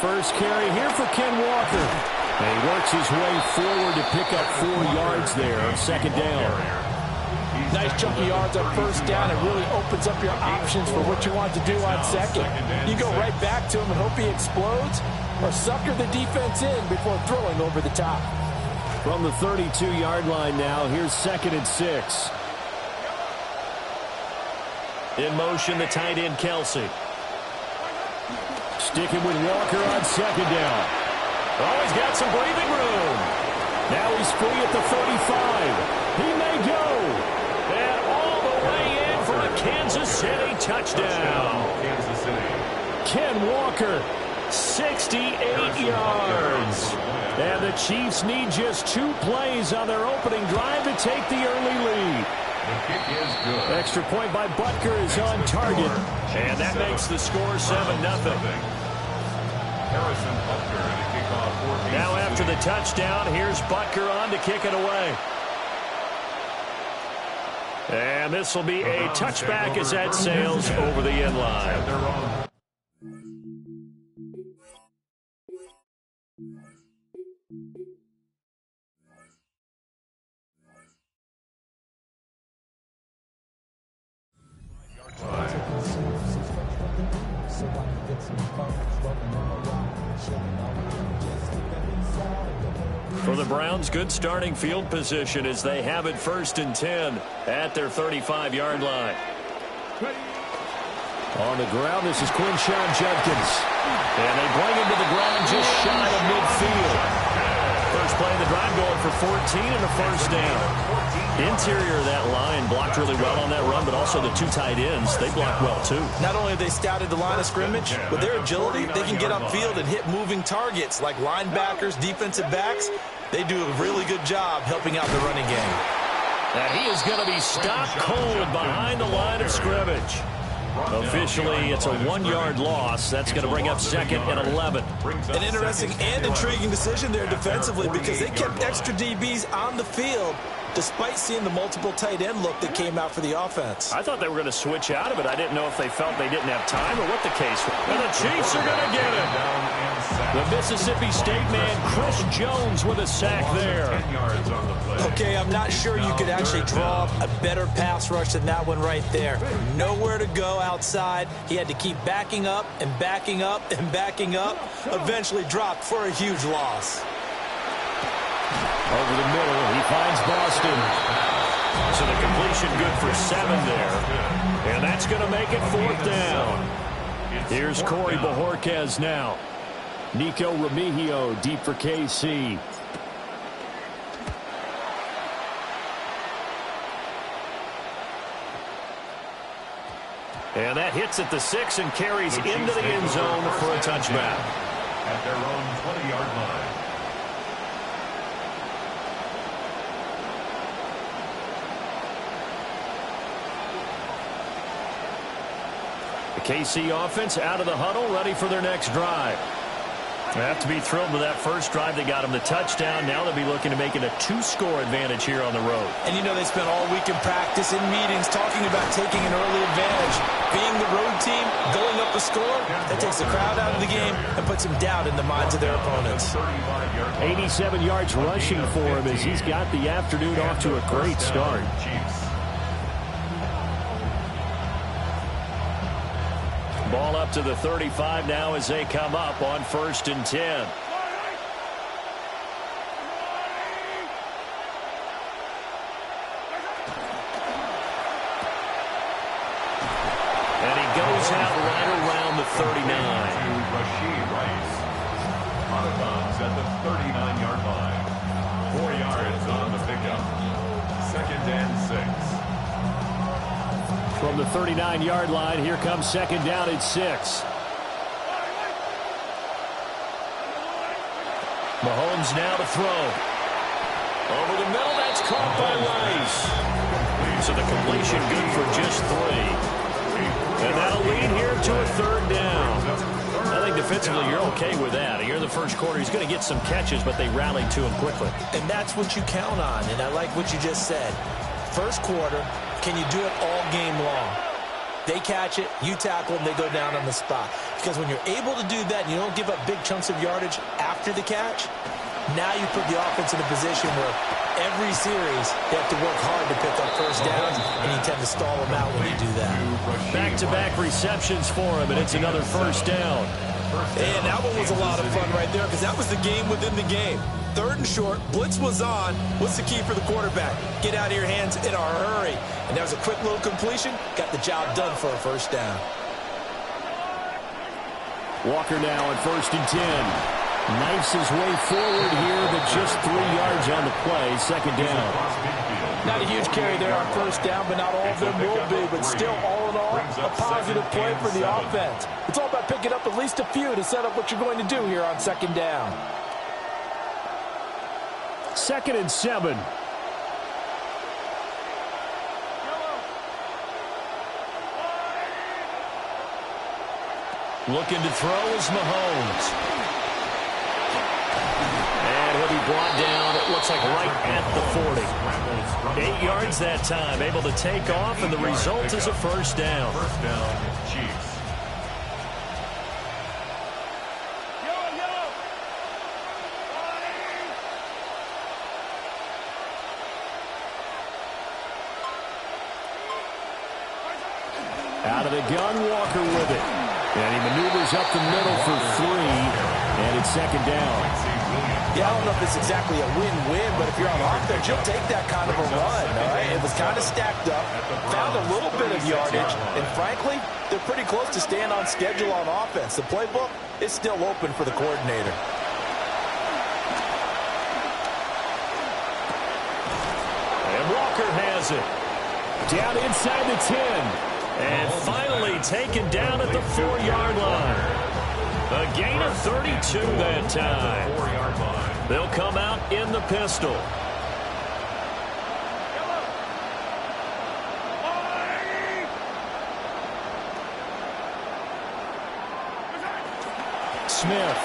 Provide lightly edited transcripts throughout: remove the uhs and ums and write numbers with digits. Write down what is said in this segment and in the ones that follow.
first carry here for Ken Walker. And he works his way forward to pick up 4 yards there on second down. Nice chunky yards on first down. It really opens up your options for what you want to do on second. You go right back to him and hope he explodes, or sucker the defense in before throwing over the top. From the 32-yard line now, here's 2nd and 6. In motion, the tight end, Kelsey. Sticking with Walker on second down. Oh, he's got some breathing room. Now he's free at the 35. He may go. And all the way in for a Kansas City touchdown. Kansas City. Ken Walker, 68 yards. And the Chiefs need just 2 plays on their opening drive to take the early lead. The kick is good. Extra point by Butker is on target. And that makes the score 7-0. Harrison Butker and a kickoff. Now after the touchdown, here's Butker on to kick it away. And this will be a touchback as that sails over the end line. For the Browns, good starting field position as they have it 1st and 10 at their 35-yard line. On the ground, this is Quinshon Judkins. And they bring him to the ground just shy of midfield. First play of the drive going for 14 and a first down. Interior of that line blocked really well on that run, but also the 2 tight ends, they blocked well too. Not only have they scouted the line of scrimmage, with their agility, they can get upfield and hit moving targets like linebackers, defensive backs. They do a really good job helping out the running game. And he is going to be stopped cold behind the line of scrimmage. Officially, it's a 1-yard loss. That's going to bring up 2nd and 11. An interesting and intriguing decision there defensively because they kept extra DBs on the field despite seeing the multiple tight end look that came out for the offense. I thought they were going to switch out of it. I didn't know if they felt they didn't have time or what the case was. And the Chiefs are going to get it. The Mississippi State man, Chris Jones, with a sack there. Okay, I'm not sure you could actually draw a better pass rush than that one right there. Nowhere to go outside. He had to keep backing up and backing up and backing up. Eventually dropped for a huge loss. Over the middle, he finds Boston. So the completion good for 7 there. And that's going to make it 4th down. Here's Corey Bojorquez now. Nico Remigio deep for KC. And that hits at the 6 and carries into the end zone for a touchback. At their own 20-yard line. The KC offense out of the huddle, ready for their next drive. They have to be thrilled with that first drive. They got them the touchdown. Now they'll be looking to make it a 2-score advantage here on the road. And you know they spent all week in practice, in meetings, talking about taking an early advantage. Being the road team, going up a score, that takes the crowd out of the game and puts some doubt in the minds of their opponents. 87 yards rushing for him as he's got the afternoon off to a great start. Ball up to the 35 now as they come up on 1st and 10. And he goes out right around the 39. Rashee Rice. On the bounce at the 39-yard line. 4 yards on the pickup. 2nd and 6. From the 39-yard line, here comes 2nd down at 6. Mahomes now to throw. Over the middle, that's caught by Rice. So the completion good for just 3. And that'll lead here to a 3rd down. I think defensively you're okay with that. Here in the first quarter, he's going to get some catches, but they rallied to him quickly. And that's what you count on, and I like what you just said. First quarter, can you do it all game long? They catch it, you tackle them, they go down on the spot. Because when you're able to do that and you don't give up big chunks of yardage after the catch, now you put the offense in a position where every series they have to work hard to pick up first downs, and you tend to stall them out when you do that. Back-to-back receptions for him, and it's another first down. And that one was a lot of fun right there because that was the game within the game. 3rd and short, blitz was on. What's the key for the quarterback? Get out of your hands in a hurry. And that was a quick little completion. Got the job done for a first down. Walker now at 1st and 10. Knifes his way forward here, but just 3 yards on the play. 2nd down. Not a huge carry there on first down, but not all of them will be. But still, all in all, a positive play for the offense. It's all about picking up at least a few to set up what you're going to do here on 2nd down. 2nd and 7. Looking to throw is Mahomes. And he'll be brought down, it looks like right at the 40. 8 yards that time, able to take off, and the result is a first down. First down, Chiefs. Out of the gun, Walker with it. And he maneuvers up the middle for 3, and it's 2nd down. Yeah, I don't know if it's exactly a win-win, but if you're on offense, you'll take that kind of a run, all right? It was kind of stacked up, found a little bit of yardage, and frankly, they're pretty close to staying on schedule on offense. The playbook is still open for the coordinator. And Walker has it. Down inside the 10. And finally taken down at the 4-yard line. A gain of 32 that time. They'll come out in the pistol. Smith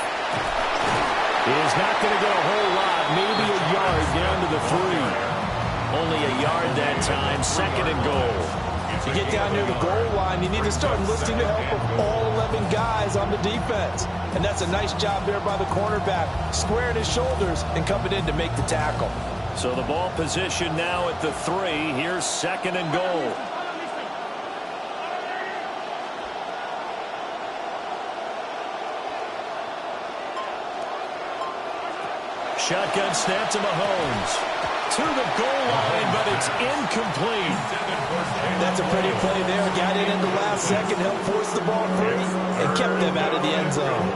is not going to get a whole lot. Maybe a yard down to the 3. Only a yard that time. 2nd and goal. You get down near the goal line, you need to start enlisting the help of all 11 guys on the defense. And that's a nice job there by the cornerback, squaring his shoulders and coming in to make the tackle. So the ball position now at the 3. Here's 2nd and goal. Shotgun snap to Mahomes. To the goal line, but it's incomplete. That's a pretty play there. Got it in the last second, helped force the ball free, and kept them out of the end zone.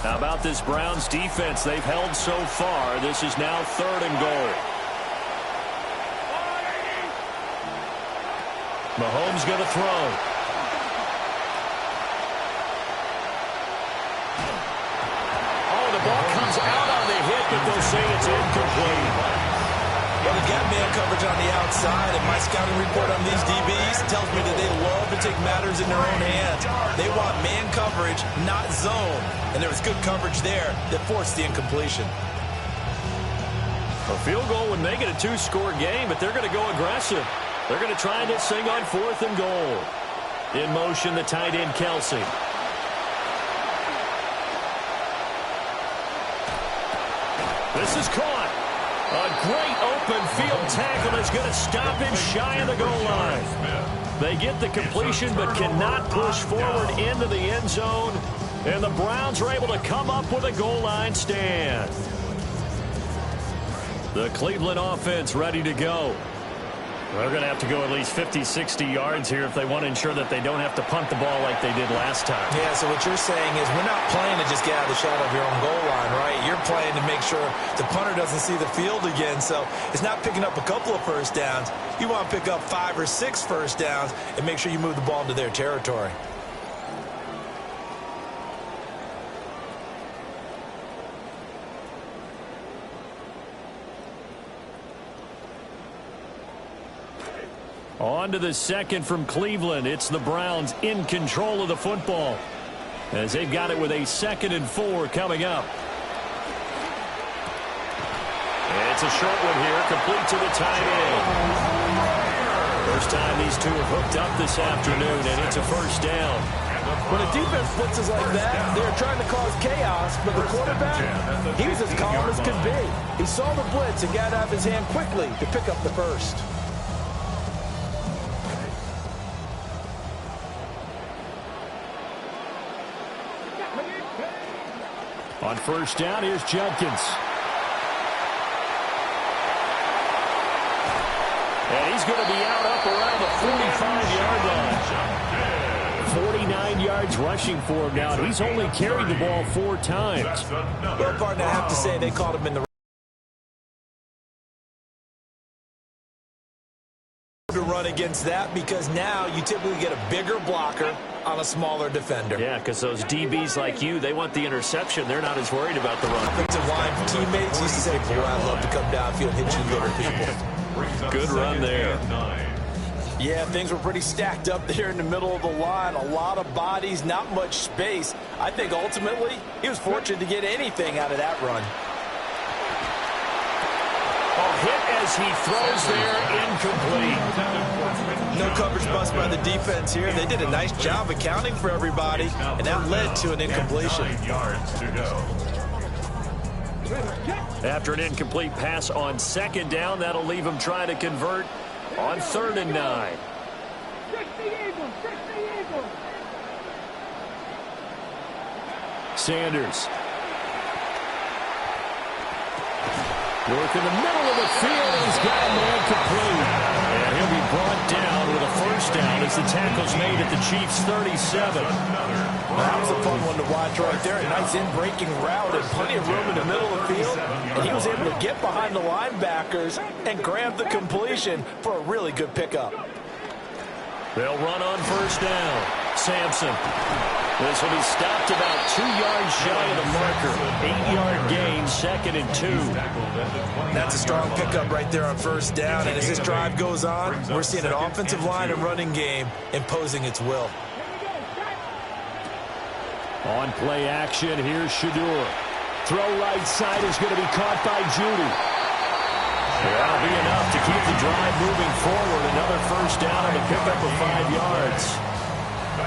How about this Browns defense? They've held so far. This is now 3rd and goal. Mahomes going to throw. Oh, the ball comes out on the hit, but they'll say it's incomplete. Well, they got man coverage on the outside, and my scouting report on these DBs tells me that they love to take matters in their own hands. They want man coverage, not zone. And there was good coverage there that forced the incompletion. A field goal would make it a 2-score game, but they're going to go aggressive. They're going to try this thing on 4th and goal. In motion, the tight end, Kelsey. This is caught. A great open field tackle is going to stop him shy of the goal line. They get the completion but cannot push forward into the end zone. And the Browns are able to come up with a goal line stand. The Cleveland offense ready to go. They're going to have to go at least 50, 60 yards here if they want to ensure that they don't have to punt the ball like they did last time. Yeah, so what you're saying is we're not playing to just get out of the shadow of your own goal line, right? You're playing to make sure the punter doesn't see the field again. So it's not picking up a couple of first downs. You want to pick up 5 or 6 first downs and make sure you move the ball into their territory. On to the second from Cleveland. It's the Browns in control of the football as they've got it with a 2nd and 4 coming up. And it's a short one here, complete to the tight end. First time these two have hooked up this afternoon, and it's a first down. When a defense blitzes like that, they're trying to cause chaos, but the quarterback, he was as calm as could be. He saw the blitz and got out of his hand quickly to pick up the first. On first down, here's Judkins. And he's going to be out up around the 45-yard line. 49 yards rushing for him now. He's only carried the ball 4 times. Well, partner, I have to say they caught him in the to run against that, because now you typically get a bigger blocker on a smaller defender. Yeah, because those DBs like you, they want the interception. They're not as worried about the run. Offensive line teammates used to say, boy, I'd love to come downfield and hit you little people. Good run there. Yeah, things were pretty stacked up there in the middle of the line. A lot of bodies, not much space. I think ultimately he was fortunate to get anything out of that run. Hit as he throws there, incomplete. No coverage bust by the defense here. They did a nice job accounting for everybody, and that led to an incompletion. After an incomplete pass on 2nd down, that'll leave him trying to convert on 3rd and 9. Sanders. Work in the middle of the field, and he's got a man complete. And he'll be brought down with a first down as the tackle's made at the Chiefs' 37. That was a fun one to watch right there. A nice in-breaking route and plenty of room in the middle of the field. And he was able to get behind the linebackers and grab the completion for a really good pickup. They'll run on first down. Sampson. This will be stopped about 2 yards shy of the marker. 8-yard gain, 2nd and 2. That's a strong pickup right there on first down. And as this drive goes on, we're seeing an offensive line and running game imposing its will. On play action, here's Shedeur. Throw right side is going to be caught by Judy. That'll be enough to keep the drive moving forward. Another first down and a pickup of 5 yards.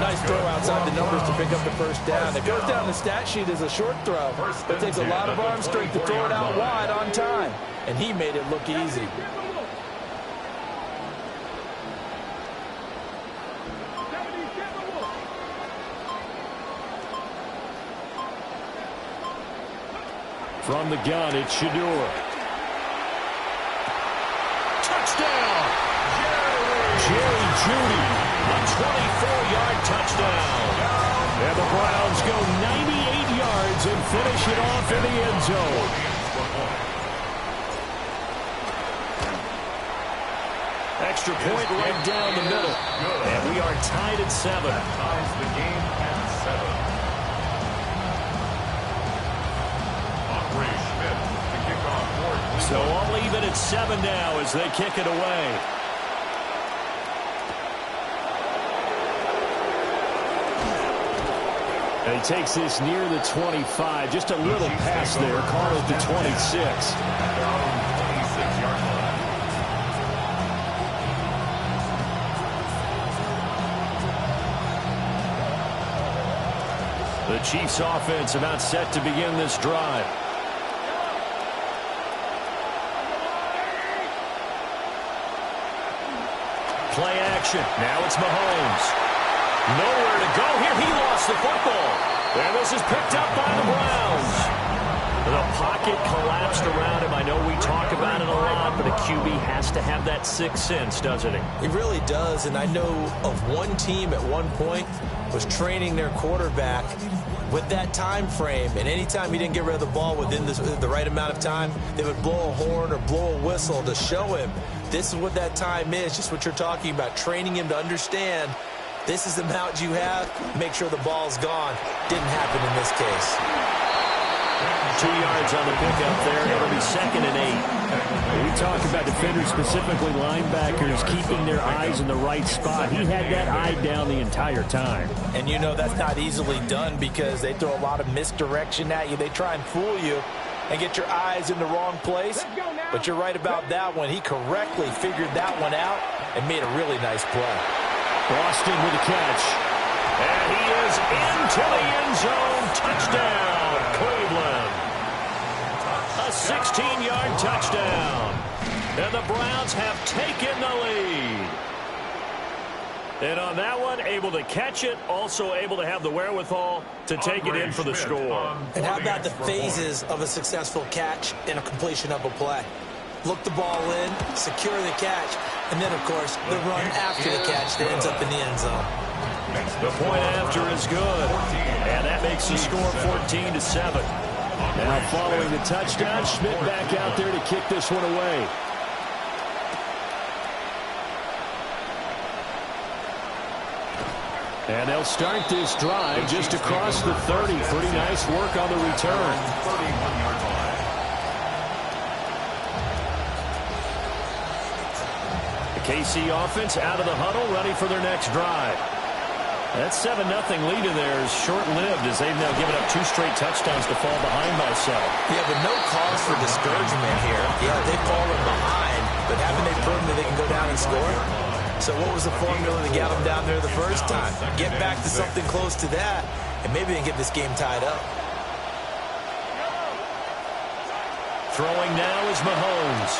Nice throw outside the numbers to pick up the first down. It goes down the stat sheet as a short throw. It takes a lot of arm strength to throw it out wide on time. And he made it look easy. From the gun, it's Shedeur. Touchdown! Jerry Judy, a 24-yard touchdown. And the Browns go 98 yards and finish it off in the end zone. Extra point right down the middle. And we are tied at 7. Ties the game at 7. So all even at 7 now as they kick it away. And he takes this near the 25. Just a little pass there. Call it the 26. The Chiefs offense about set to begin this drive. Play action. Now it's Mahomes. Nowhere to go here. He lost the football. And this is picked up by the Browns. The pocket collapsed around him. I know we talk about it a lot, but a QB has to have that sixth sense, doesn't he? He really does, and I know of one team at one point was training their quarterback with that time frame, and anytime he didn't get rid of the ball within the right amount of time, they would blow a horn or blow a whistle to show him this is what that time is, just what you're talking about, training him to understand this is the amount you have, make sure the ball's gone. Didn't happen in this case. 2 yards on the pickup there. It'll be 2nd and 8. We talk about defenders, specifically linebackers, keeping their eyes in the right spot. He had that eye down the entire time. And you know that's not easily done because they throw a lot of misdirection at you. They try and fool you and get your eyes in the wrong place. But you're right about that one. He correctly figured that one out and made a really nice play. Boston with a catch. And he is into the end zone. Touchdown, Cleveland. A 16-yard touchdown. And the Browns have taken the lead. And on that one, able to catch it, also able to have the wherewithal to take it in for the score. And how about the phases of a successful catch and a completion of a play? Look the ball in, secure the catch, and then, of course, the run after the catch that ends up in the end zone. The point after is good. And that makes the score 14-7. Now following the touchdown, Schmidt back out there to kick this one away. And they'll start this drive just across the 30. Pretty nice work on the return. The KC offense out of the huddle, ready for their next drive. That 7-0 lead in there is short-lived as they've now given up 2 straight touchdowns to fall behind by 7. Yeah, but no cause for discouragement here. Yeah, they've fallen behind, but haven't they proven that they can go down and score? So what was the formula that got them down there the first time? Get back to something close to that, and maybe they can get this game tied up. Throwing now is Mahomes.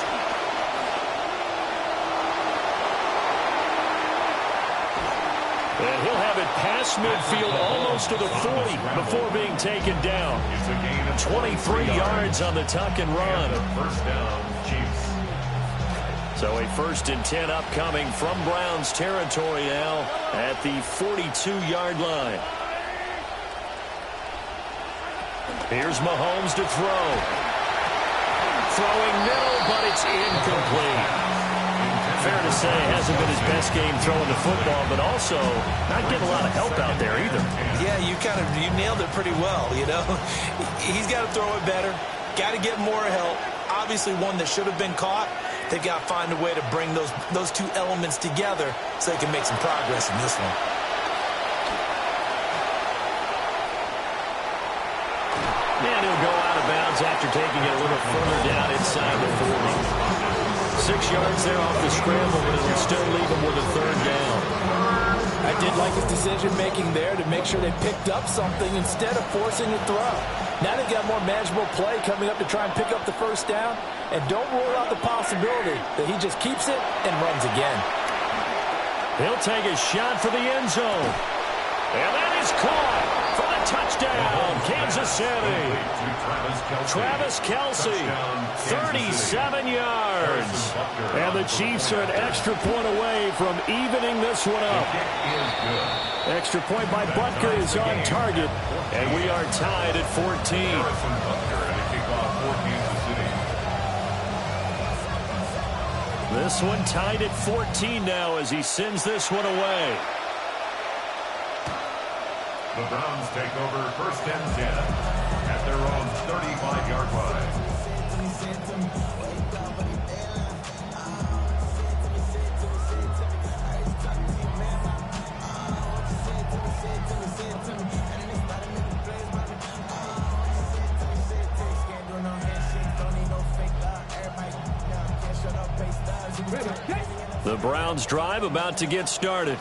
And he'll have it past midfield almost to the 40 before being taken down. 23 yards on the tuck and run. First down, Chiefs. So a 1st and 10 upcoming from Browns territory now at the 42-yard line. Here's Mahomes to throw. Throwing middle, but it's incomplete. Fair to say, hasn't been his best game throwing the football, but also not getting a lot of help out there either. Yeah, you nailed it pretty well, you know. He's got to throw it better. Got to get more help. Obviously one that should have been caught. They've got to find a way to bring those 2 elements together so they can make some progress in this one. And he'll go out of bounds after taking it a little further down inside the 40. 6 yards there off the scramble, but it'll still leave him with a 3rd down. I did like his decision-making there to make sure they picked up something instead of forcing a throw. Now they've got more manageable play coming up to try and pick up the 1st down. And don't rule out the possibility that he just keeps it and runs again. He'll take a shot for the end zone. And that is caught for the touchdown, Kansas City. Travis Kelce, 37 yards. And the Chiefs are an extra point away from evening this one up. Extra point by Butker is on target. And we are tied at 14. This one tied at 14 now as he sends this one away. The Browns take over 1st and 10 at their own 35-yard line. The Browns drive about to get started.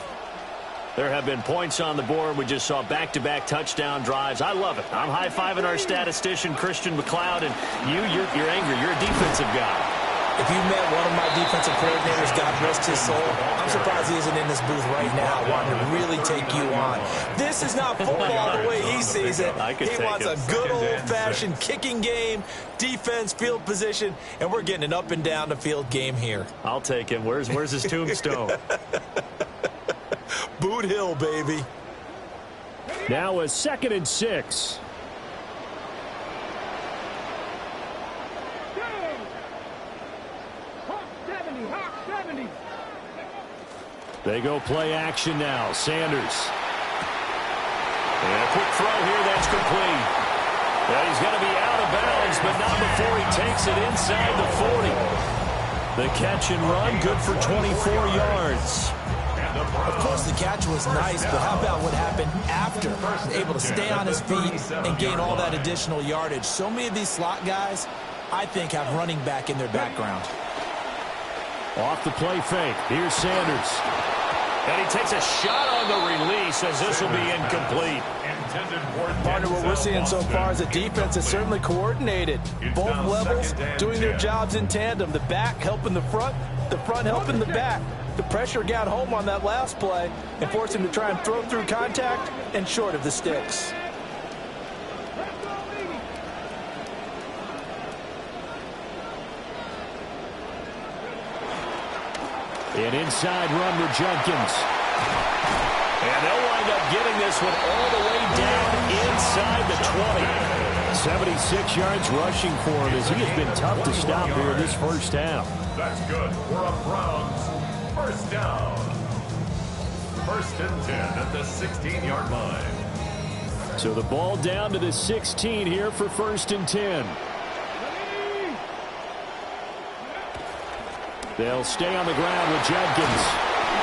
There have been points on the board. We just saw back-to-back touchdown drives. I love it. I'm high-fiving our statistician, Christian McLeod, and you're angry. You're a defensive guy. If you met one of my defensive coordinators, God rest his soul, I'm surprised he isn't in this booth right now wanting to really take you on. This is not football the way he sees it. He wants a good old-fashioned kicking game, defense, field position, and we're getting an up-and-down-the-field game here. I'll take him. Where's his tombstone? Boot Hill, baby. Now a 2nd and 6. They go play action now. Sanders. And a quick throw here. That's complete. Well, he's going to be out of bounds, but not before he takes it inside the 40. The catch and run, good for 24 yards. Of course, the catch was nice, but how about what happened after? Able to stay on his feet and gain all that additional yardage. So many of these slot guys, I think, have running back in their background. Off the play fake. Here's Sanders. And he takes a shot on the release as this will be incomplete. Partner, what we're seeing so far is the defense is certainly coordinated. Both levels doing their jobs in tandem. The back helping the front helping the back. The pressure got home on that last play and forced him to try and throw through contact and short of the sticks. An inside run with Jenkins. And they'll wind up getting this one all the way down inside the 20. 76 yards rushing for him as he has been tough to stop here in this first half. That's good for a Browns first down. First and 10 at the 16-yard line. So the ball down to the 16 here for first and 10. They'll stay on the ground with Jenkins.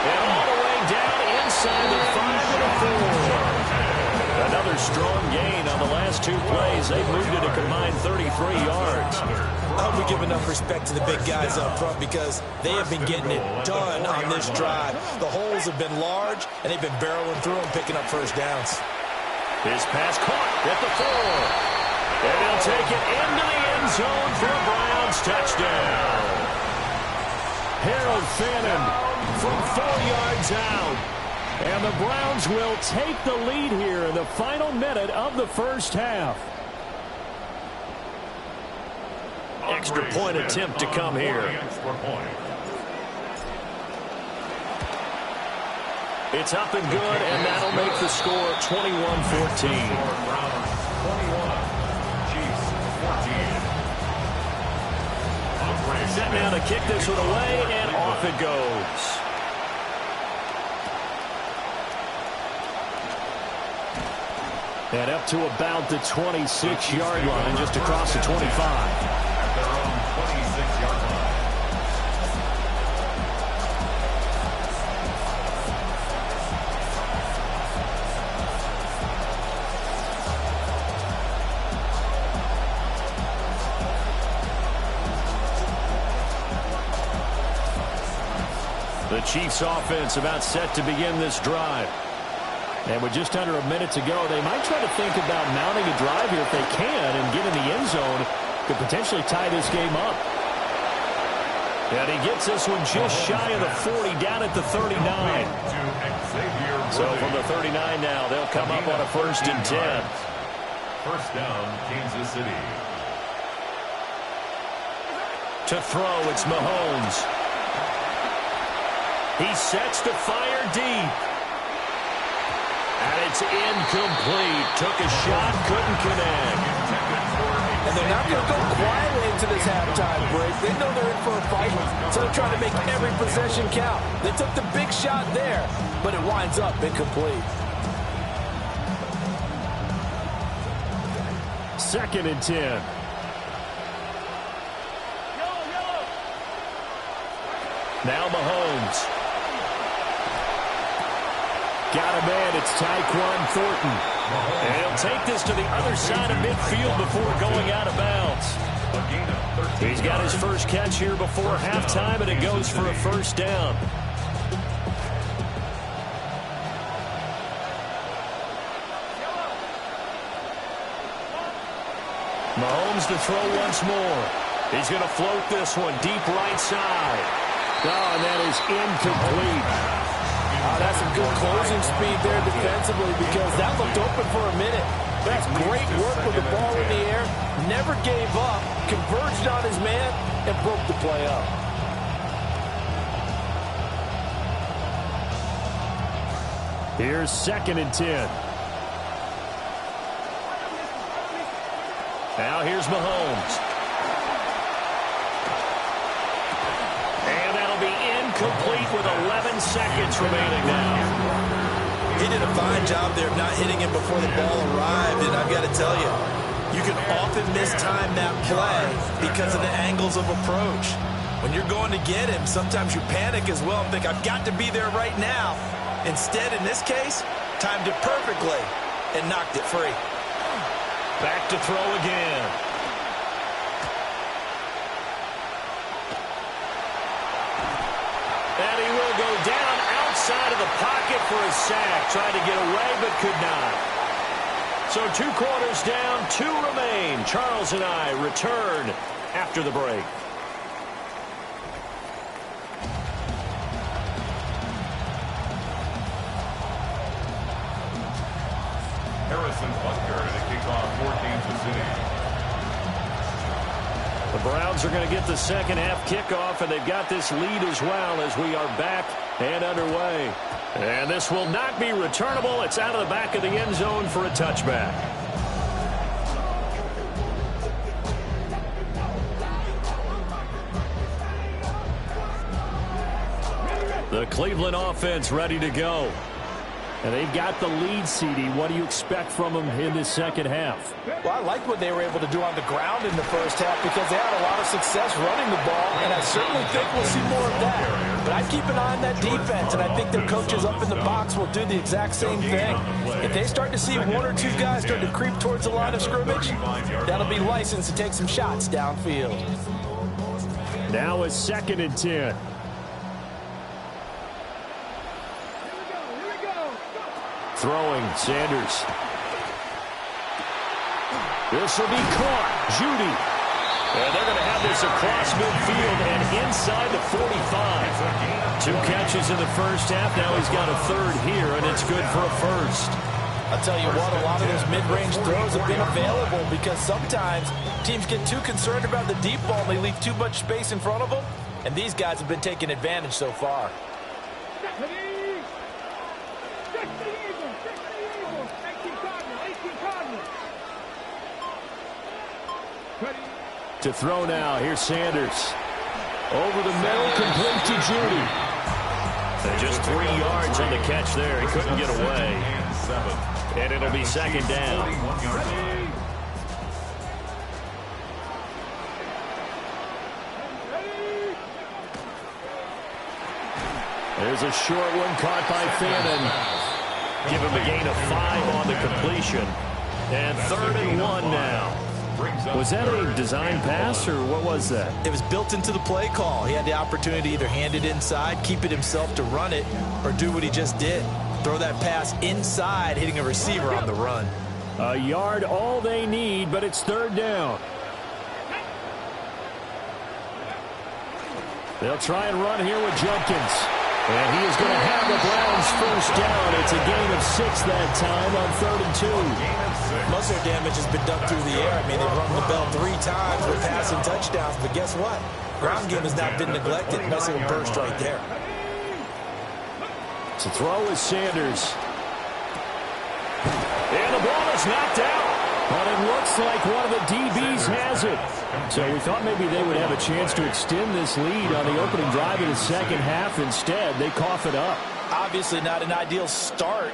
And all the way down inside the 5 to the 4. Another strong gain on the last two plays. They've moved it a combined 33 yards. I hope we give enough respect to the big guys up front because they have been getting it done on this drive. The holes have been large, and they've been barreling through and picking up first downs. His pass caught at the 4. And they'll take it into the end zone for a Browns touchdown. Harold Fannin from 4 yards out. And the Browns will take the lead here in the final minute of the first half. Extra point attempt to come here. It's up and good, and that'll make the score 21-14. Set now to kick this one away, and off it goes. And up to about the 26-yard line, just across the 25. At their own 26-yard line. The Chiefs offense about set to begin this drive. And with just under a minute to go, they might try to think about mounting a drive here if they can and get in the end zone. Could potentially tie this game up. And he gets this one just shy of the 40, down at the 39. So from the 39 now, they'll come up on a first and 10. First down, Kansas City. To throw, it's Mahomes. He sets to fire deep. And it's incomplete. Took a shot, couldn't connect. And they're not going to go quietly into this halftime break. They know they're in for a fight, so they're trying to make every possession count. They took the big shot there, but it winds up incomplete. Second and 10. Now Mahomes. Got a man, it's Tyquan Thornton. And he'll take this to the other side of midfield before going out of bounds. He's got his first catch here before halftime, and it goes for a first down. Mahomes to throw once more. He's going to float this one deep right side. Oh, and that is incomplete. That's some good closing speed there defensively because that looked open for a minute. That's great work with the ball in the air. Never gave up, converged on his man, and broke the play up. Here's second and 10. Now here's Mahomes. And that'll be incomplete with 11 seconds remaining now. He did a fine job there of not hitting him before the ball arrived, and I've got to tell you, You can often mistime that play because of the angles of approach. When you're going to get him, sometimes you panic as well and think, I've got to be there right now. Instead, in this case, timed it perfectly and knocked it free. Back to throw again. And he will go down outside of the pocket for a sack. Tried to get away, but could not. So 2 quarters down, 2 remain. Charles and I return after the break. Harrison Butker to kick off for Kansas City. The Browns are going to get the second half kickoff, and they've got this lead as well as we are back and underway. And this will not be returnable. It's out of the back of the end zone for a touchback. The Cleveland offense ready to go. And they've got the lead, CD. What do you expect from them in this second half? Well, I like what they were able to do on the ground in the first half because they had a lot of success running the ball, and I certainly think we'll see more of that. But I'd keep an eye on that defense, and I think their coaches up in the box will do the exact same thing. If they start to see 1 or 2 guys start to creep towards the line of scrimmage, that'll be license to take some shots downfield. Now it's 2nd and 10. Throwing, Sanders. This will be caught. Judy. And they're going to have this across midfield and inside the 45. 2 catches in the first half. Now he's got a 3rd here, and it's good for a 1st. I'll tell you what, a lot of those mid-range throws have been available because sometimes teams get too concerned about the deep ball and they leave too much space in front of them, and these guys have been taking advantage so far. To throw now. Here's Sanders. Over the middle, complete to Judy. And just 3 yards on the catch there. He couldn't get away. And it'll be 2nd down. There's a short one caught by Fannin. Give him a gain of 5 on the completion. And 3rd and 1 now. Was that a design pass, or what was that? It was built into the play call. He had the opportunity to either hand it inside, keep it himself to run it, or do what he just did. Throw that pass inside, hitting a receiver on the run. A yard all they need, but it's 3rd down. They'll try and run here with Jenkins. And he is going to have the Browns 1st down. It's a gain of 6 that time on 3rd and 2. Most of their damage has been done through the air. I mean, they've rung the bell 3 times with passing touchdowns. But guess what? Ground game has not been neglected. Nice little burst right there. To throw is Sanders. And the ball is knocked out. But it looks like one of the DBs has it. So we thought maybe they would have a chance to extend this lead on the opening drive in the second half. Instead, they cough it up. Obviously not an ideal start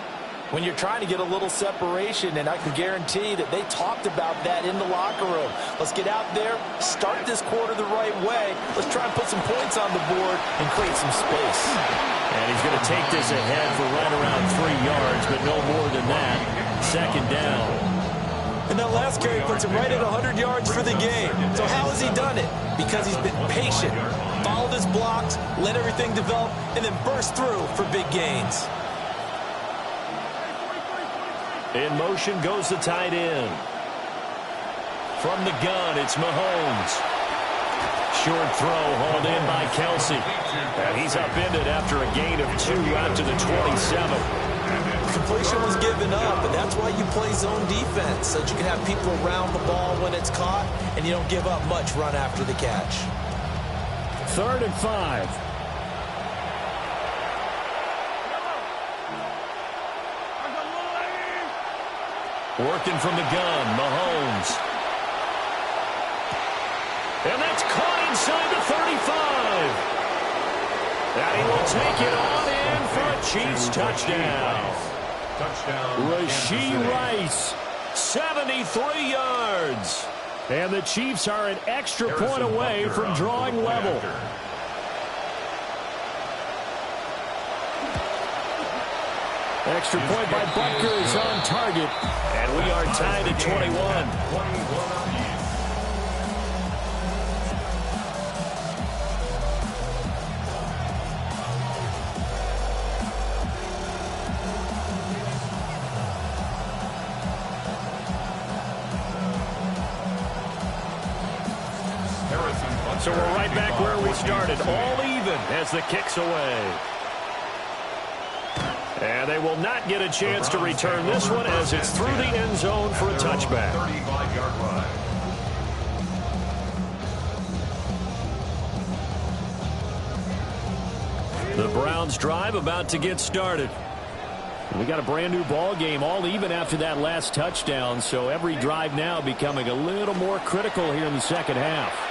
when you're trying to get a little separation, and I can guarantee that they talked about that in the locker room. Let's get out there, start this quarter the right way. Let's try and put some points on the board and create some space. And he's going to take this ahead for right around 3 yards, but no more than that. 2nd down. And that last carry puts him right at 100 yards for the game. So how has he done it? Because he's been patient, followed his blocks, let everything develop, and then burst through for big gains. In motion goes the tight end. From the gun, it's Mahomes. Short throw hauled in by Kelsey. And he's upended after a gain of 2 out to the 27. Completion was given up, and that's why you play zone defense, so that you can have people around the ball when it's caught, and you don't give up much run after the catch. 3rd and 5. Working from the gun, Mahomes. And that's caught inside the 35. And he will take it on in for a Chiefs touchdown. Rashee Rice, 7 73 yards. And the Chiefs are an extra point away from drawing level. Extra point by Butker is on target. And we are tied at 21. So we're right back where we started, all even as the kick's away. And they will not get a chance to return this one as it's through the end zone for a touchback. 35-yard line. The Browns drive about to get started. We got a brand new ball game, all even after that last touchdown, so every drive now becoming a little more critical here in the second half.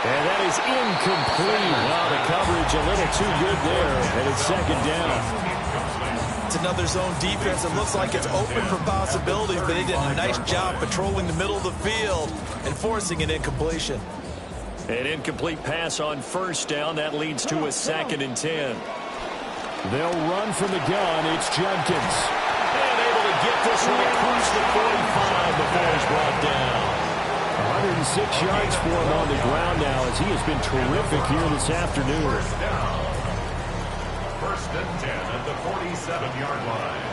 And that is incomplete. Wow, the coverage a little too good there, and it's second down. It's another zone defense. It looks like it's open for possibilities, but they did a nice job patrolling the middle of the field and forcing an incompletion. An incomplete pass on first down. That leads to a 2nd and 10. They'll run from the gun. It's Judkins. And able to get this one across the 45 before he's brought down. 106 yards for him on the ground now as he has been terrific here this afternoon. First down. First and 10 at the 47-yard line.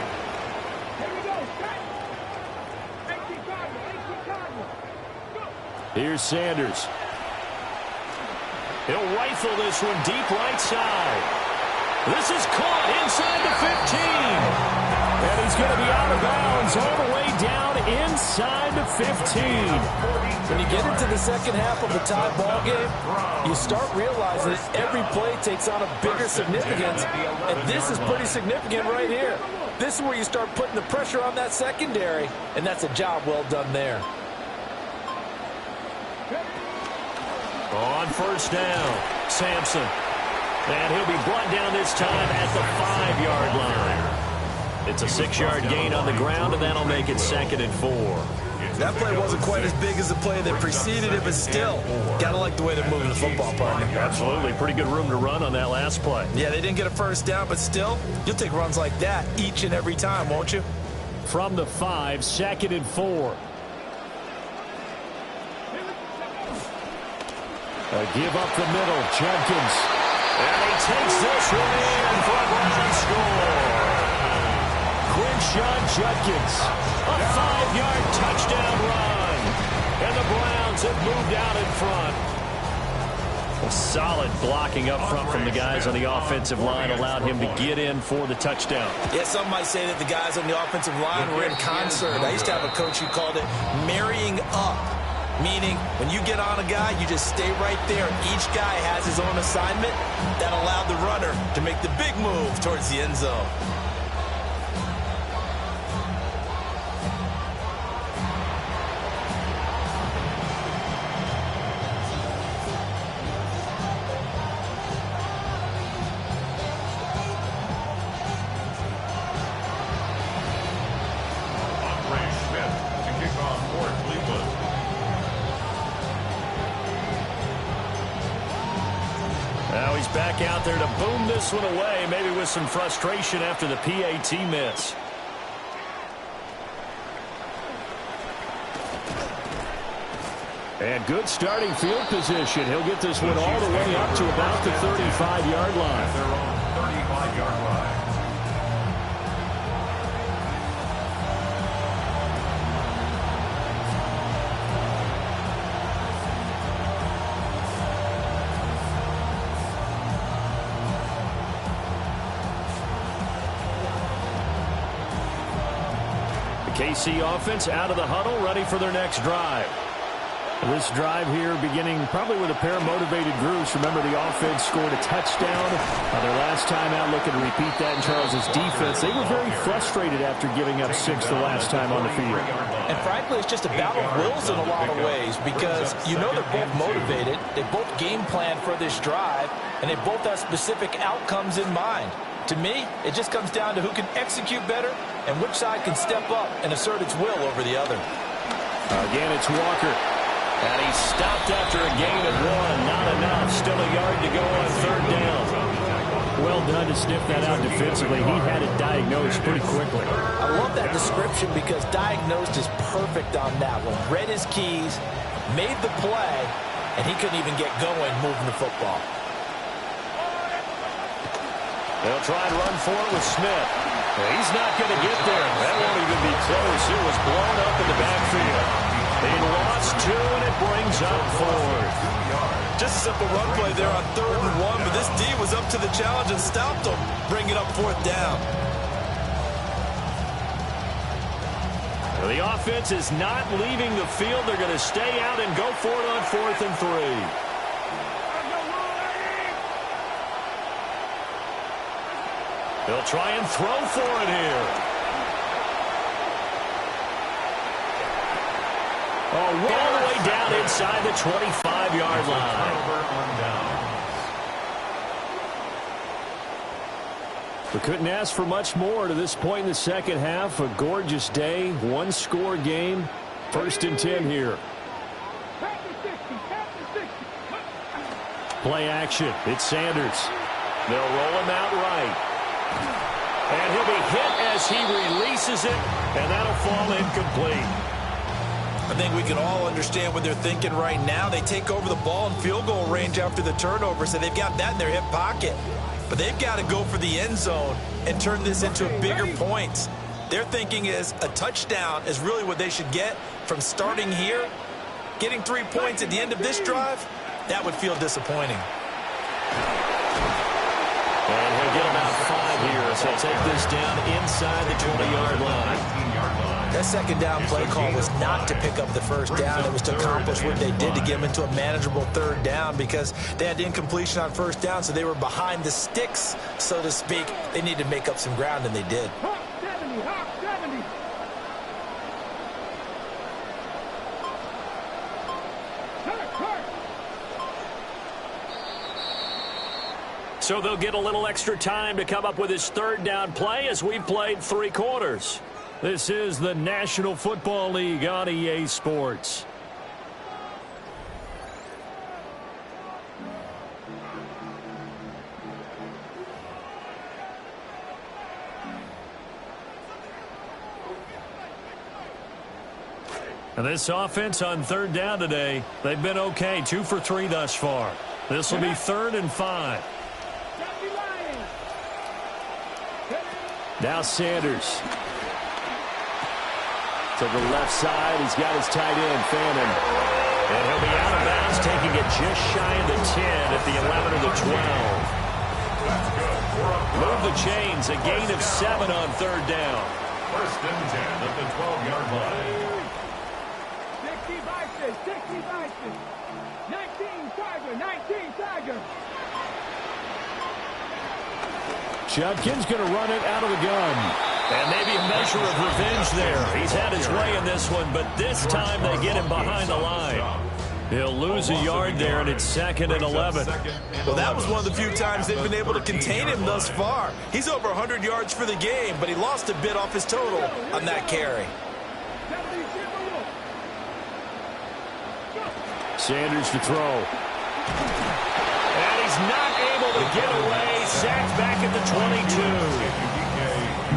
Here's Sanders. He'll rifle this one deep right side. This is caught inside the 15. And he's going to be out of bounds all the way down inside the 15. When you get into the second half of a tie ball game, you start realizing that every play takes on a bigger significance, and this is pretty significant right here. This is where you start putting the pressure on that secondary, and that's a job well done there. On first down, Sampson. And he'll be brought down this time at the 5-yard line. It's a 6-yard gain on the ground, and that'll make it 2nd and 4. That play wasn't quite as big as the play that preceded it, but still, gotta like the way they're moving the football, partner. Absolutely. Pretty good room to run on that last play. Yeah, they didn't get a first down, but still, you'll take runs like that each and every time, won't you? From the 5, 2nd and 4. A give up the middle, Judkins. And he takes this one in for a Brown score. Quinshon Judkins, a 5-yard touchdown run. And the Browns have moved out in front. A solid blocking up front from the guys on the offensive line allowed him to get in for the touchdown. Yeah, some might say that the guys on the offensive line were in concert. I used to have a coach who called it marrying up. Meaning, when you get on a guy, you just stay right there. Each guy has his own assignment. That allowed the runner to make the big move towards the end zone. Now he's back out there to boom this one away, maybe with some frustration after the PAT miss. And good starting field position. He'll get this one all the way up to about the 35-yard line. Their own 35-yard line. KC offense out of the huddle, ready for their next drive. This drive here beginning probably with a pair of motivated groups. Remember, the offense scored a touchdown. Their last time out, looking to repeat that in Charles's defense. They were very frustrated after giving up 6 the last time on the field. And frankly, it's just a battle of wills in a lot of ways because you know they're both motivated. They both game plan for this drive, and they both have specific outcomes in mind. To me, it just comes down to who can execute better and which side can step up and assert its will over the other. Again, it's Walker. And he's stopped after a gain of 1. Not enough. Still a yard to go on third down. Well done to sniff that out defensively. He had it diagnosed pretty quickly. I love that description because diagnosed is perfect on that one. Read his keys, made the play, and he couldn't even get going moving the football. They'll try and run for it with Smith. He's not going to get there. That won't even be close. It was blown up in the backfield. He lost 2, and it brings up 4th. Just a simple run play there on 3rd and 1, but this D was up to the challenge and stopped him, bringing up 4th down. The offense is not leaving the field. They're going to stay out and go for it on 4th and 3. They'll try and throw for it here. All the way down inside the 25-yard line. We couldn't ask for much more to this point in the second half. A gorgeous day, one-score game. 1st and 10 here. Play action. It's Sanders. They'll roll him out right. And he'll be hit as he releases it, and that'll fall incomplete. I think we can all understand what they're thinking right now. They take over the ball in field goal range after the turnover, so they've got that in their hip pocket. But they've got to go for the end zone and turn this into bigger points. Their thinking is a touchdown is really what they should get from starting here. Getting 3 points at the end of this drive, that would feel disappointing. And he'll get about 5 here, so he'll take this down inside the 20-yard line. That second down play call was not to pick up the first down. It was to accomplish what they did to get them into a manageable 3rd down because they had incompletion on 1st down, so they were behind the sticks, so to speak. They needed to make up some ground, and they did. So they'll get a little extra time to come up with his 3rd down play as we've played 3 quarters. This is the National Football League on EA Sports. And this offense on 3rd down today, they've been okay, 2 for 3 thus far. This will be 3rd and 5. Now Sanders. To the left side, he's got his tight end, Fannin. And he'll be out of bounds, taking it just shy of the 10 at the 11 or the 12. Move the chains, a gain of 7 on 3rd down. 1st and 10 at the 12-yard line. 19 Tiger. Judkins going to run it out of the gun. And maybe a measure of revenge there. He's had his way in this one, but this time they get him behind the line. He'll lose a yard there, and it's 2nd and 11. Well, that was one of the few times they've been able to contain him thus far. He's over 100 yards for the game, but he lost a bit off his total on that carry. Sanders to throw. And he's not able to get away. Sacked back at the 22.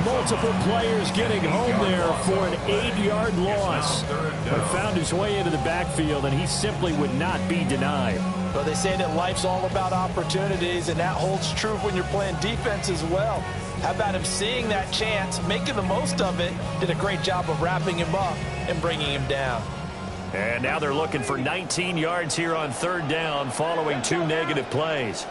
Multiple players getting home there for an 8-yard loss. But found his way into the backfield, and he simply would not be denied. Well, they say that life's all about opportunities, and that holds true when you're playing defense as well. How about him seeing that chance, making the most of it, did a great job of wrapping him up and bringing him down. And now they're looking for 19 yards here on 3rd down following 2 negative plays.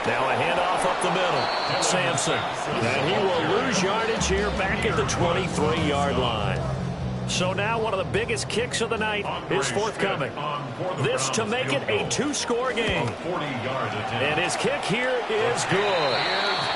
Now a handoff up the middle. Sampson. And he will lose yardage here back at the 23-yard line. So now one of the biggest kicks of the night is forthcoming. This to make it a 2-score game. And his kick here is good.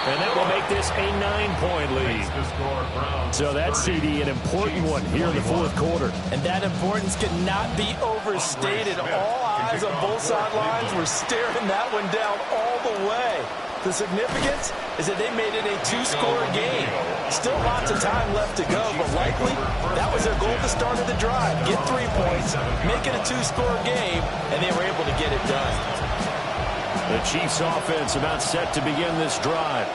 And that will make this a 9-point lead. So that's, CD, an important one here in the 4th quarter. And that importance cannot be overstated. All eyes on both sidelines were staring that one down all the way. The significance is that they made it a two-score game. Still lots of time left to go, but likely that was their goal at the start of the drive. Get 3 points, make it a two-score game, and they were able to get it done. The Chiefs offense about set to begin this drive.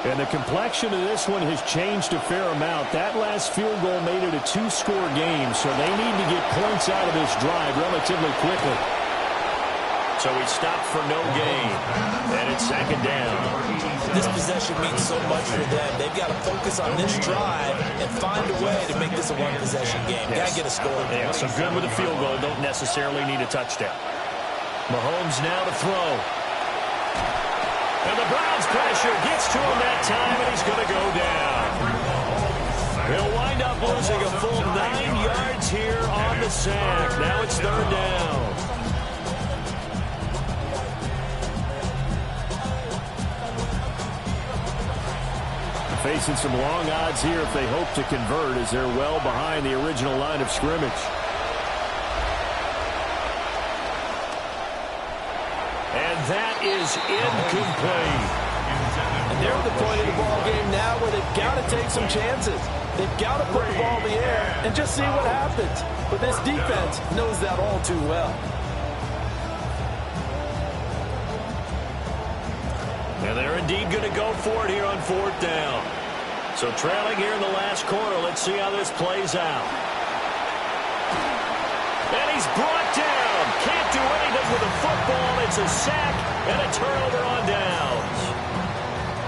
And the complexion of this one has changed a fair amount. That last field goal made it a two-score game, so they need to get points out of this drive relatively quickly. So he stopped for no gain, and it's second down. This possession means so much for them. They've got to focus on this drive and find a way to make this a one-possession game. Got to get a score. Yeah, so good with a field goal. Don't necessarily need a touchdown. Mahomes now to throw. And the Browns pressure gets to him that time, and he's going to go down. He'll wind up losing a full 9 yards here on the sack. Now it's third down. Facing some long odds here if they hope to convert, as they're well behind the original line of scrimmage. And that is incomplete. And they're at the point of the ball game now where they've got to take some chances. They've got to put the ball in the air and just see what happens. But this defense knows that all too well. And they're indeed going to go for it here on fourth down. So trailing here in the last quarter, let's see how this plays out. And he's brought down. Can't do anything with the football. It's a sack and a turnover on downs.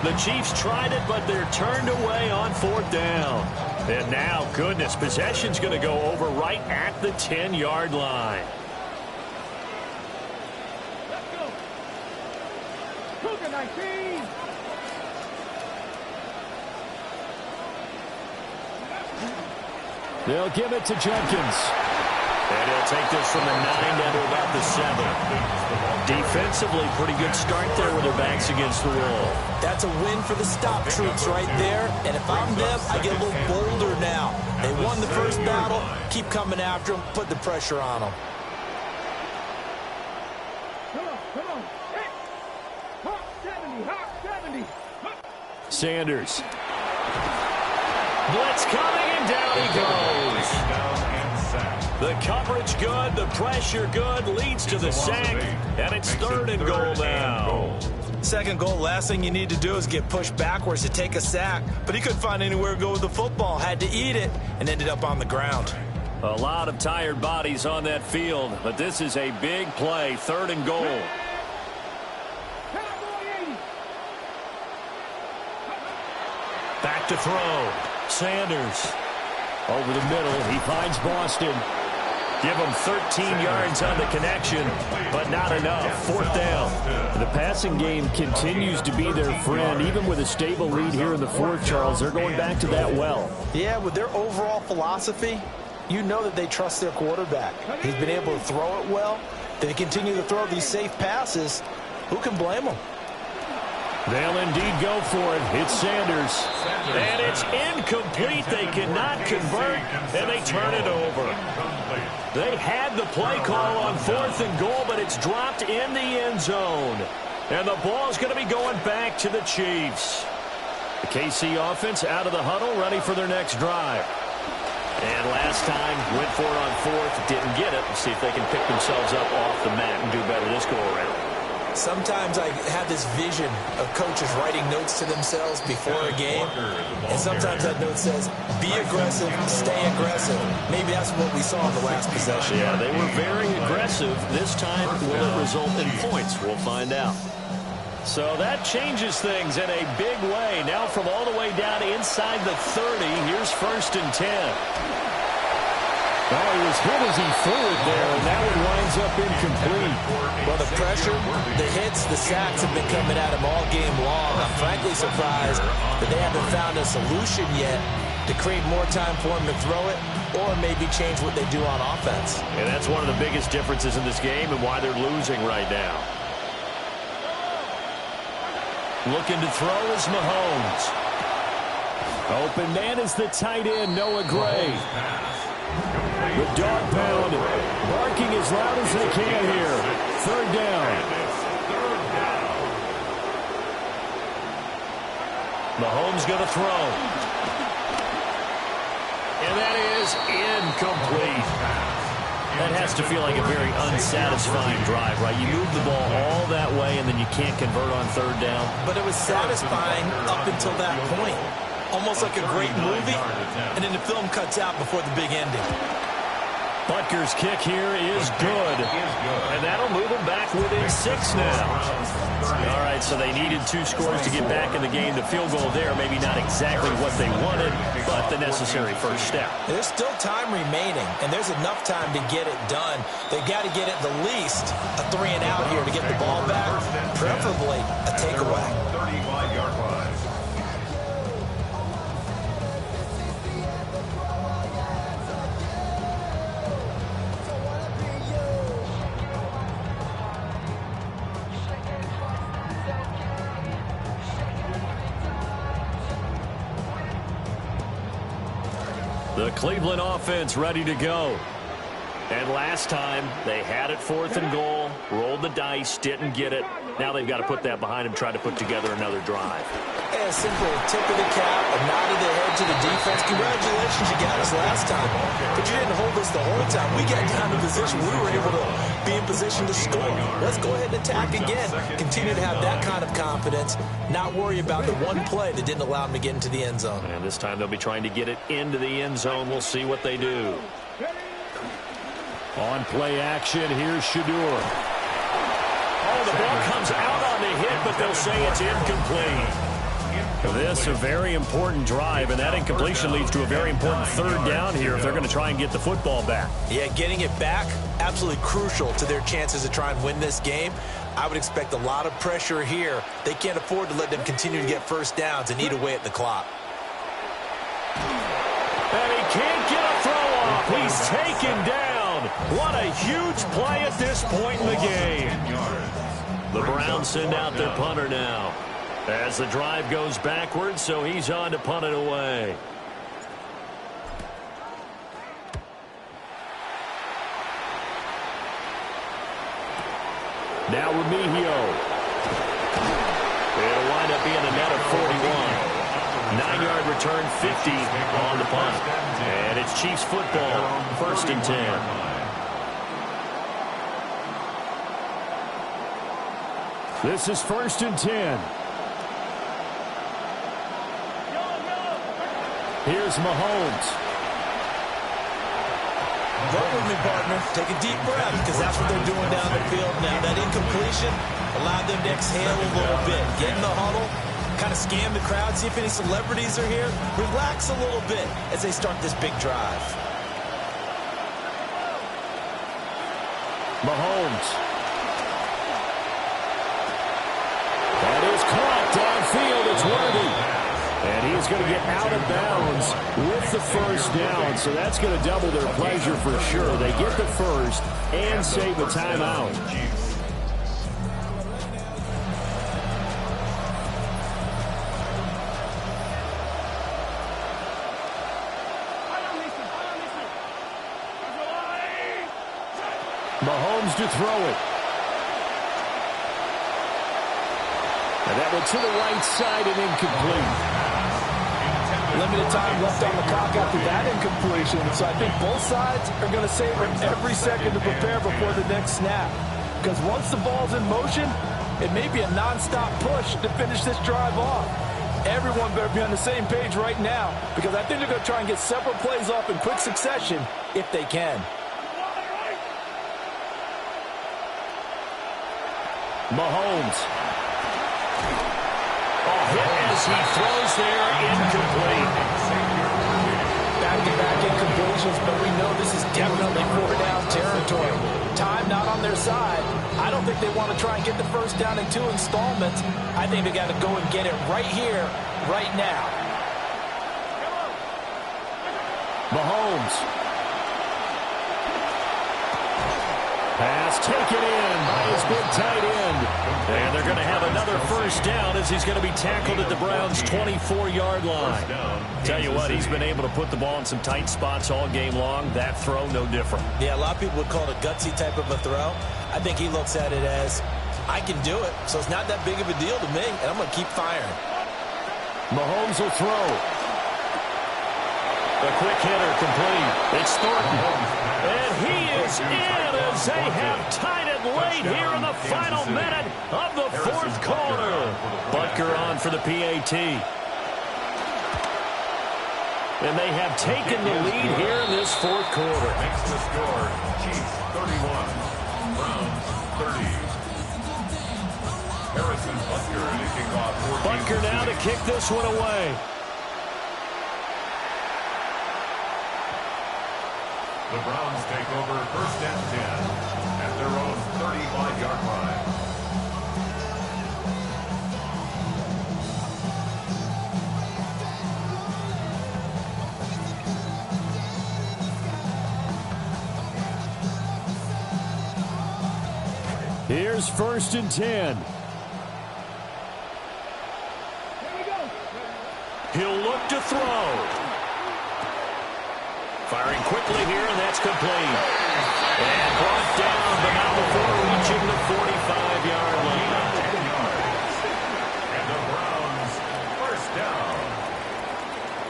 The Chiefs tried it, but they're turned away on fourth down. And now, goodness, possession's going to go over right at the 10-yard line. Cougar 19. They'll give it to Jenkins. And he'll take this from the 9 down to about the 7. Defensively, pretty good start there with their backs against the wall. That's a win for the stop troops right there. And if I'm them, I get a little bolder now. They won the first battle. Keep coming after them. Put the pressure on them. Come on. Hey. Hawk 70. Sanders. Blitz coming, and down he goes. The coverage good, the pressure good, leads to the sack, and it's third and goal now. Second goal, last thing you need to do is get pushed backwards to take a sack. But he couldn't find anywhere to go with the football, had to eat it, and ended up on the ground. A lot of tired bodies on that field, but this is a big play, third and goal. Back to throw. Sanders. Over the middle, he finds Boston. Give him 13 yards on the connection, but not enough. Fourth down. The passing game continues to be their friend. Even with a stable lead here in the fourth, Charles, they're going back to that well. Yeah, with their overall philosophy, you know that they trust their quarterback. He's been able to throw it well. They continue to throw these safe passes. Who can blame them? They'll indeed go for it. It's Sanders. And it's incomplete. They cannot convert, and they turn it over. They had the play call on fourth and goal, but it's dropped in the end zone. And the ball's going to be going back to the Chiefs. The KC offense out of the huddle, ready for their next drive. And last time, went for it on fourth, didn't get it. Let's see if they can pick themselves up off the mat and do better this go-around. Sometimes I have this vision of coaches writing notes to themselves before a game, and sometimes that note says, be aggressive, stay aggressive. Maybe that's what we saw in the last possession. Yeah, they were very aggressive. This time, will it result in points? We'll find out. So that changes things in a big way. Now from all the way down inside the 30, here's first and 10. Oh, he was hit as he threw it there, and that one winds up incomplete. Well, the pressure, the hits, the sacks have been coming at him all game long. I'm frankly surprised that they haven't found a solution yet to create more time for him to throw it or maybe change what they do on offense. And that's one of the biggest differences in this game and why they're losing right now. Looking to throw is Mahomes. Open man is the tight end, Noah Gray. The dog pound barking as loud as they can here. Third down. Mahomes going to throw. And that is incomplete. That has to feel like a very unsatisfying drive, right? You move the ball all that way, and then you can't convert on third down. But it was satisfying up until that point. Almost like a great movie, and then the film cuts out before the big ending. Butker's kick here is good. And that'll move them back within 6 now. All right, so they needed 2 scores to get back in the game. The field goal there, maybe not exactly what they wanted, but the necessary first step. There's still time remaining, and there's enough time to get it done. They've got to get at the least a 3 and out here to get the ball back, preferably a takeaway. 35-yard line. The Cleveland offense ready to go. And last time, they had it 4th and goal, rolled the dice, didn't get it. Now they've got to put that behind them, try to put together another drive. A simple tip of the cap, a nod of the head to the defense. Congratulations, you got us last time. But you didn't hold us the whole time. We got down to position. We were able to be in position to score. Let's go ahead and attack again. Continue to have that kind of confidence, not worry about the one play that didn't allow them to get into the end zone. And this time they'll be trying to get it into the end zone. We'll see what they do. On play action, here's Shedeur. Oh, the ball comes out on the hit, but they'll say it's incomplete. This a very important drive, and that incompletion leads to a very important third down here if they're going to try and get the football back. Yeah, getting it back, absolutely crucial to their chances to try and win this game. I would expect a lot of pressure here. They can't afford to let them continue to get first downs and eat away at the clock. And he can't get a throw off. He's taken down. What a huge play at this point in the game. The Browns send out their punter now as the drive goes backwards, so he's on to punt it away. Now Remigio. It'll wind up being a net of 41. 9-yard return, 50 on the punt. And it's Chiefs football, 1st and 10. This is 1st and 10. Here's Mahomes. Vote with me, partner. Take a deep breath, because that's what they're doing down the field now. That incompletion allowed them to exhale a little bit. Get in the huddle, kind of scan the crowd, see if any celebrities are here. Relax a little bit as they start this big drive. Mahomes. That is caught downfield. It's Worthy. And he's going to get out of bounds with the first down. So that's going to double their pleasure for sure. They get the first and save a timeout. Mahomes to throw it. And that went to the right side and incomplete. Limited time left on the clock after that incompletion, so I think both sides are going to savor every second to prepare before the next snap. Because once the ball's in motion, it may be a non-stop push to finish this drive off. Everyone better be on the same page right now, because I think they're going to try and get several plays off in quick succession if they can. Mahomes. Hit as he throws there, incomplete. Back-to-back incompletions, but we know this is definitely 4-down territory. Time not on their side. I don't think they want to try and get the first down in 2 installments. I think they got to go and get it right here, right now. Mahomes. Pass taken in by his big tight end. And they're going to have another first down as he's going to be tackled at the Browns' 24-yard line. Tell you what, he's been able to put the ball in some tight spots all game long. That throw, no different. Yeah, a lot of people would call it a gutsy type of a throw. I think he looks at it as, I can do it, so it's not that big of a deal to me, and I'm going to keep firing. Mahomes will throw. A quick hitter complete. It's Thornton. And he is in as they have tied it late here in the final minute of the fourth quarter. Butker on for the PAT. And they have taken the lead here in this fourth quarter. Makes the score Chiefs 31, Browns 30. Harrison Butker to kick off. Butker now to kick this one away. The Browns take over first and 10 at their own 35-yard line. Here's first and 10. He'll look to throw. Firing quickly here, and that's complete. And brought down, but not before reaching the 45-yard line. And the Browns first down.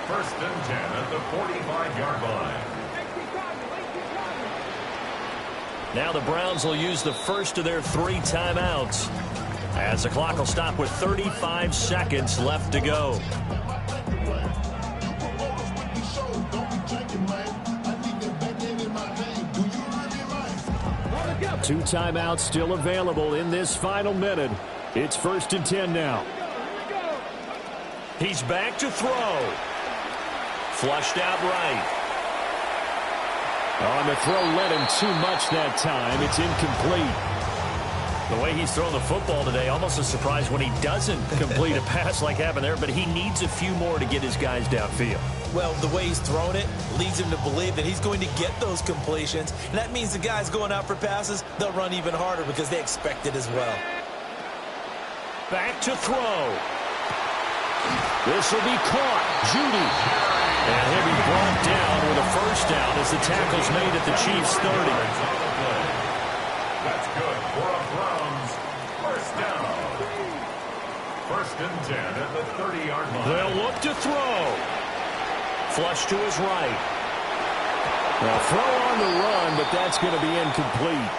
First and 10 at the 45-yard line. Now the Browns will use the first of their 3 timeouts, as the clock will stop with 35 seconds left to go. Two timeouts still available in this final minute. It's first and 10 now. He's back to throw. Flushed out right. On the throw, led him too much that time. It's incomplete. The way he's thrown the football today, almost a surprise when he doesn't complete a pass like happened there, but he needs a few more to get his guys downfield. Well, the way he's thrown it leads him to believe that he's going to get those completions, and that means the guys going out for passes, they'll run even harder because they expect it as well. Back to throw. This will be caught. Judy. And he'll be brought down with a first down as the tackle's made at the Chiefs' 30. That's good for a Browns first down. First and 10 at the 30-yard line. They'll look to throw. Flush to his right. Now throw on the run, but that's going to be incomplete.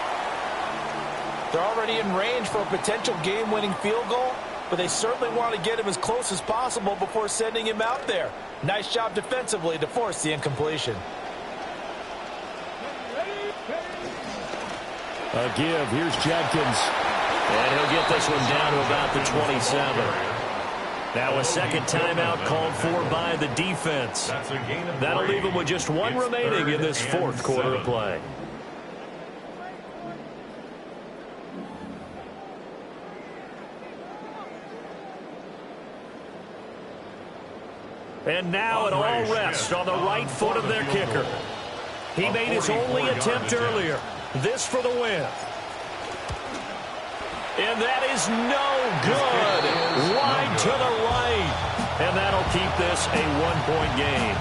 They're already in range for a potential game-winning field goal, but they certainly want to get him as close as possible before sending him out there. Nice job defensively to force the incompletion. A give. Here's Judkins. And he'll get this one down to about the 27. Now a second timeout called for by the defense. That'll leave him with just one remaining in this fourth quarter of play. And now it all rests on the right foot of their kicker. He made his only attempt earlier. This for the win. And that is no good. Wide to the right. And that'll keep this a one-point game.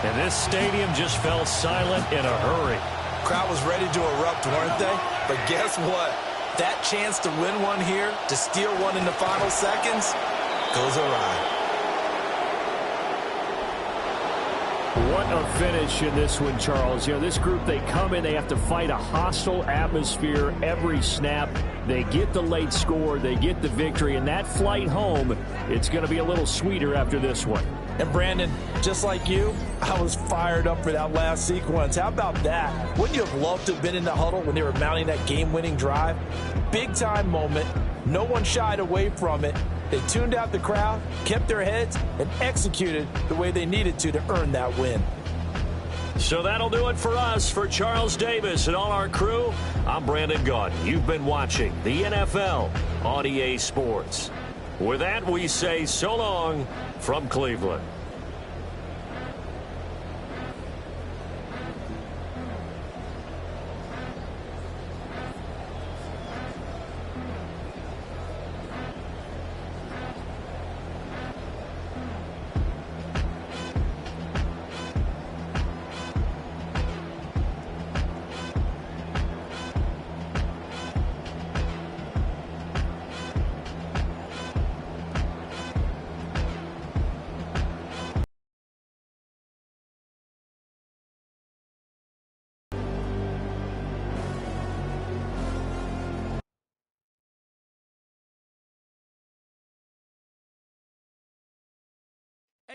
And this stadium just fell silent in a hurry. Crowd was ready to erupt, weren't they? But guess what? That chance to win one here, to steal one in the final seconds, goes awry. What a finish in this one, Charles. You know, this group, they come in, they have to fight a hostile atmosphere every snap. They get the late score, they get the victory, and that flight home, it's going to be a little sweeter after this one. And Brandon, just like you, I was fired up for that last sequence. How about that? Wouldn't you have loved to have been in the huddle when they were mounting that game-winning drive? Big-time moment. No one shied away from it. They tuned out the crowd, kept their heads, and executed the way they needed to earn that win. So that'll do it for us. For Charles Davis and all our crew, I'm Brandon Gaudin. You've been watching the NFL on EA Sports. With that, we say so long from Cleveland.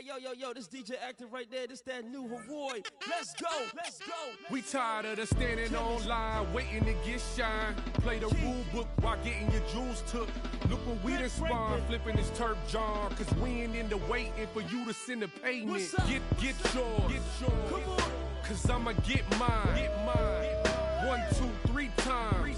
Hey, yo, this DJ Active right there. This that new Hawaii. Let's go. We tired of the standing online, waiting to get shine. Play the rule book while getting your jewels took. Look what we done spawned, flipping this turf jar. Cause we ain't into waiting for you to send the payment. Get yours. Come on. Cause I'ma get mine. 1, 2, 3 times.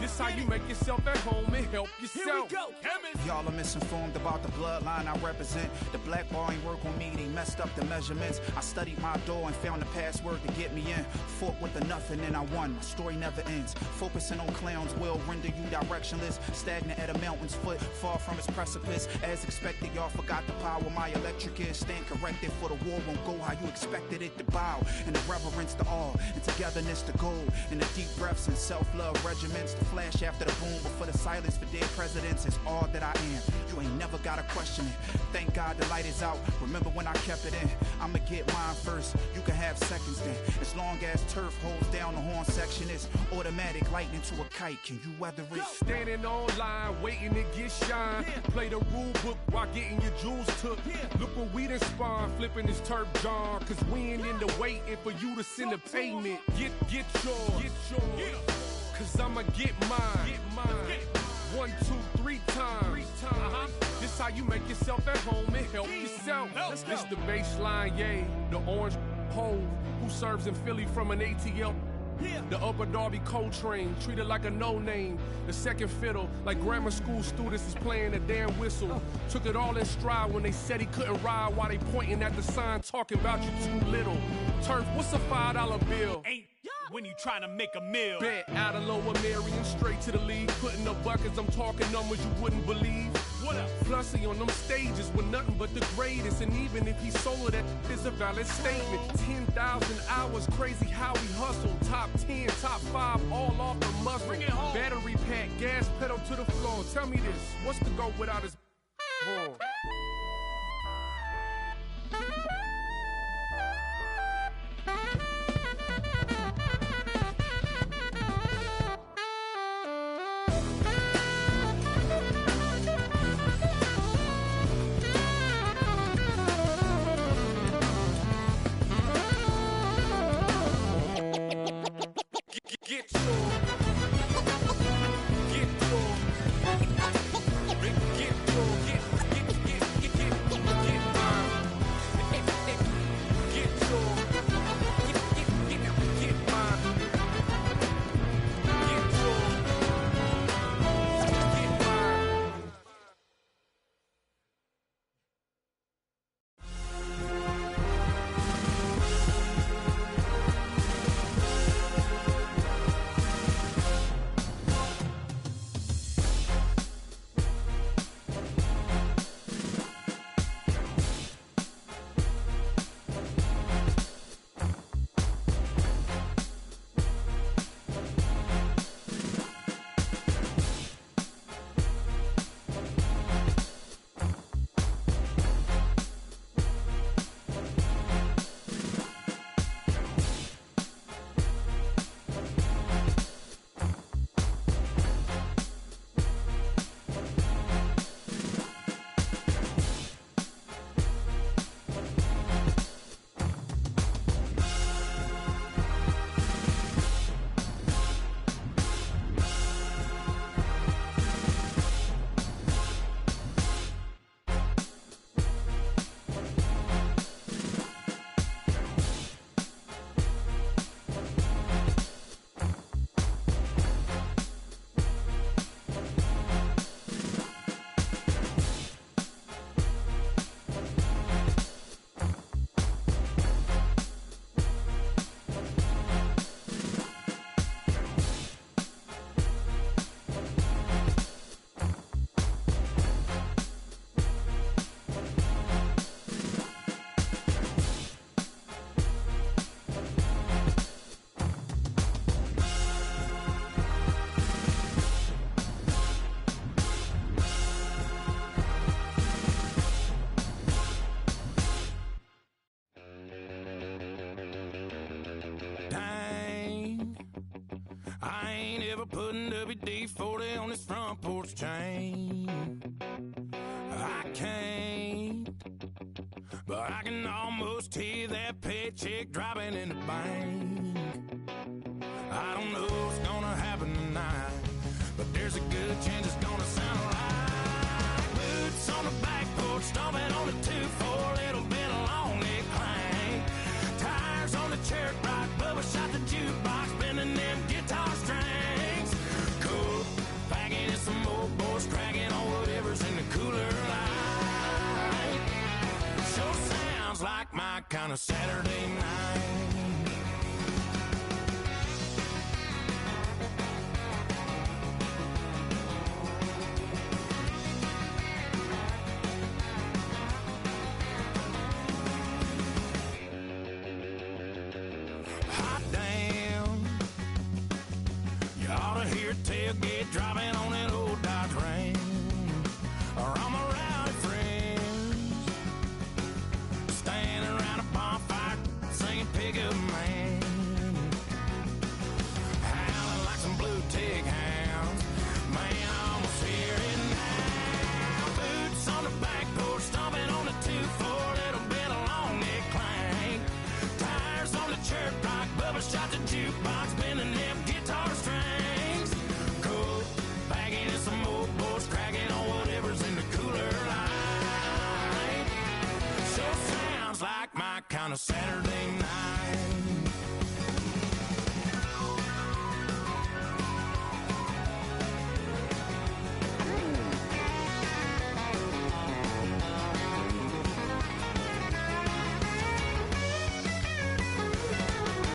This how you make yourself at home and help yourself. Here we go. Y'all are misinformed about the bloodline I represent. The black ball ain't work on me, they messed up the measurements. I studied my door and found the password to get me in. Fought with the nothing and I won, my story never ends. Focusing on clowns will render you directionless. Stagnant at a mountain's foot, far from its precipice. As expected, y'all forgot the power my electric is. Stand corrected for the war won't go how you expected it to bow. And the reverence to all, and togetherness to gold. And the deep breaths and self-love regiments. The flash after the boom, but for the silence for dead presidents is all that I am. You ain't never gotta question it. Thank God the light is out. Remember when I kept it in? I'ma get mine first. You can have seconds then. As long as turf holds down the horn section, it's automatic lightning to a kite. Can you weather it? Standing online, waiting to get shine. Play the rule book while getting your jewels took. Look what we done spawned, flipping this turf jar. Cause we ain't into waiting for you to send the payment. Get yours. Cause I'ma get mine. 1, 2, 3 times. This how you make yourself at home and help yourself. This the baseline, yay. The orange pole who serves in Philly from an ATL. The Upper Darby Coltrane, treated like a no-name. The second fiddle, like grammar school students is playing a damn whistle. Took it all in stride when they said he couldn't ride while they pointing at the sign talking about you too little. Turf, what's a $5 bill? Ain't when you trying to make a meal. Bet out of Lower Marion, straight to the league. Putting up buckets, I'm talking numbers you wouldn't believe. What up? Flussy on them stages with nothing but the greatest. And even if he sold it, that is a valid statement. 10,000 hours, crazy how we hustle. Top 10, top 5, all off the muscle. Bring it home. Battery pack, gas pedal to the floor. Tell me this, what's the go without his horn? I ain't ever putting WD-40 on this front porch chain. I can't guarantee that paycheck dropping in the bank. I don't know what's gonna happen tonight, but there's a good chance it's gonna sound like boots on the back porch, stomping on the 2-4, little bit of long neck clank. Tires on the church rock, Bubba shot the jukebox, bending them guitar strings. Cool, bagging and some old boys cracking on whatever's in the cooler light. Sure sounds like my kind of Saturday